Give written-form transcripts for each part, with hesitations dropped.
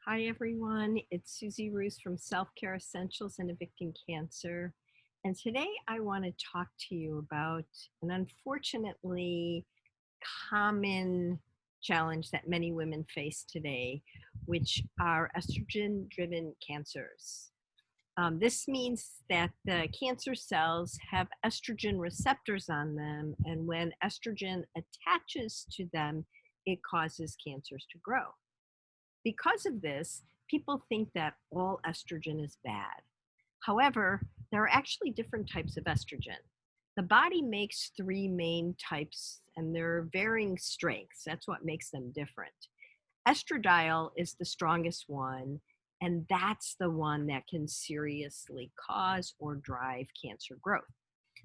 Hi, everyone. It's Susie Roos from Self Care Essentials and Evicting Cancer. And today I want to talk to you about an unfortunately common challenge that many women face today, which are estrogen driven cancers. This means that the cancer cells have estrogen receptors on them, and when estrogen attaches to them, it causes cancers to grow. Because of this, people think that all estrogen is bad. However, there are actually different types of estrogen. The body makes three main types, and they're varying strengths. That's what makes them different. Estradiol is the strongest one, and that's the one that can seriously cause or drive cancer growth.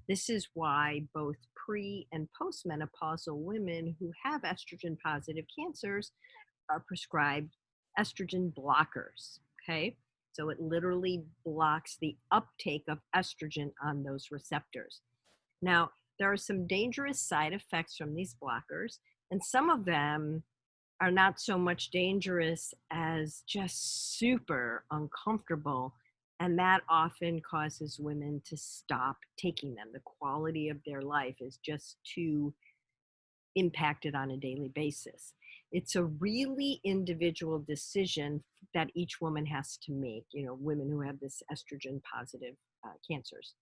This is why both pre and postmenopausal women who have estrogen positive cancers are prescribed estrogen blockers. Okay. So it literally blocks the uptake of estrogen on those receptors. Now, there are some dangerous side effects from these blockers, and some of them are not so much dangerous as just super uncomfortable. And that often causes women to stop taking them. The quality of their life is just too impacted on a daily basis. It's a really individual decision that each woman has to make, women who have this estrogen positive cancers.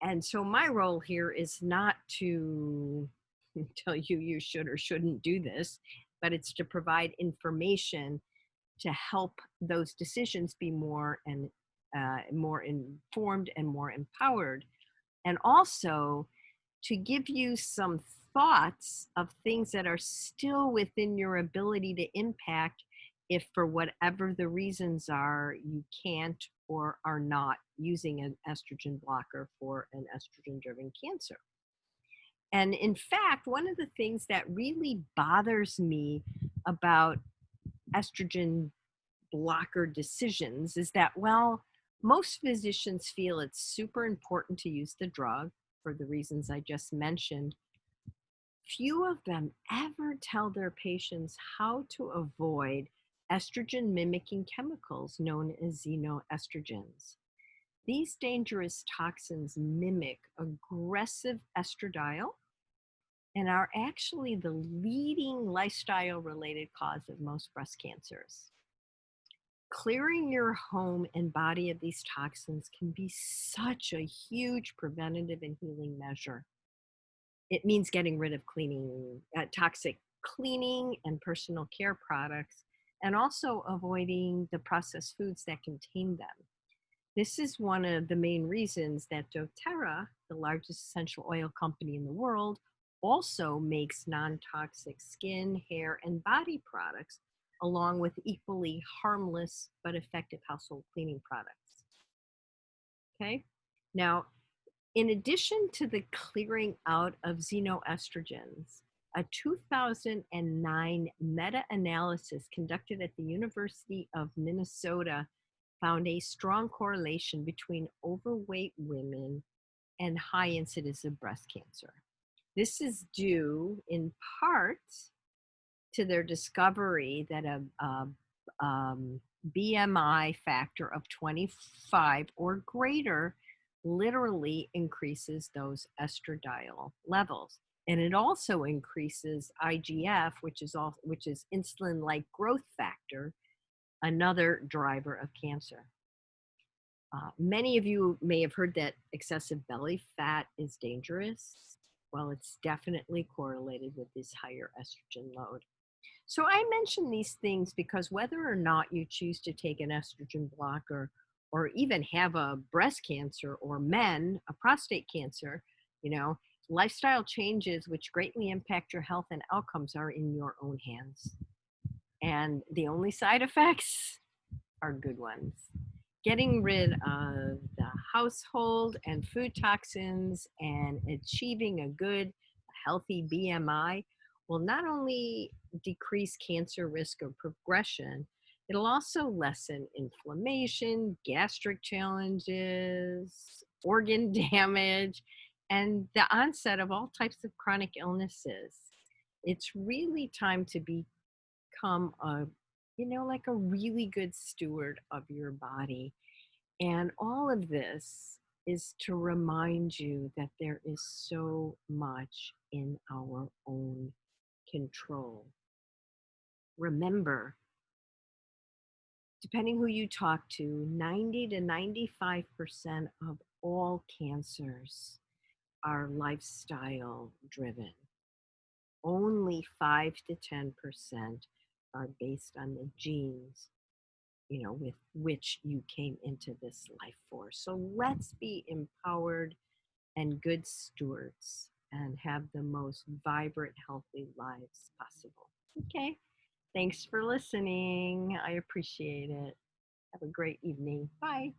And so my role here is not to tell you you should or shouldn't do this, but it's to provide information to help those decisions be more informed and more empowered, and also to give you some thoughts of things that are still within your ability to impact if for whatever the reasons are you can't or are not using an estrogen blocker for an estrogen driven cancer. And in fact, one of the things that really bothers me about estrogen blocker decisions is that, well, most physicians feel it's super important to use the drug for the reasons I just mentioned. Few of them ever tell their patients how to avoid estrogen mimicking chemicals known as xenoestrogens. These dangerous toxins mimic aggressive estradiol and are actually the leading lifestyle related cause of most breast cancers. Clearing your home and body of these toxins can be such a huge preventative and healing measure. It means getting rid of toxic cleaning and personal care products, and also avoiding the processed foods that contain them. This is one of the main reasons that doTERRA, the largest essential oil company in the world, also makes non-toxic skin, hair, and body products, along with equally harmless but effective household cleaning products. Okay? Now, in addition to the clearing out of xenoestrogens, a 2009 meta-analysis conducted at the University of Minnesota found a strong correlation between overweight women and high incidence of breast cancer. This is due in part to their discovery that a BMI factor of 25 or greater literally increases those estradiol levels. And it also increases IGF, which is insulin-like growth factor, another driver of cancer. Many of you may have heard that excessive belly fat is dangerous. Well, it's definitely correlated with this higher estrogen load. So I mention these things because whether or not you choose to take an estrogen blocker or even have a breast cancer, or a prostate cancer, lifestyle changes which greatly impact your health and outcomes are in your own hands. And the only side effects are good ones. Getting rid of the household and food toxins and achieving a good, healthy BMI will not only decrease cancer risk or progression, it'll also lessen inflammation, gastric challenges, organ damage, and the onset of all types of chronic illnesses. It's really time to become a like a really good steward of your body. And all of this is to remind you that there is so much in our own control. Remember, depending who you talk to, 90 to 95% of all cancers are lifestyle driven. Only 5 to 10% are based on the genes, with which you came into this life for. So let's be empowered and good stewards and have the most vibrant, healthy lives possible. Okay. Thanks for listening. I appreciate it. Have a great evening. Bye.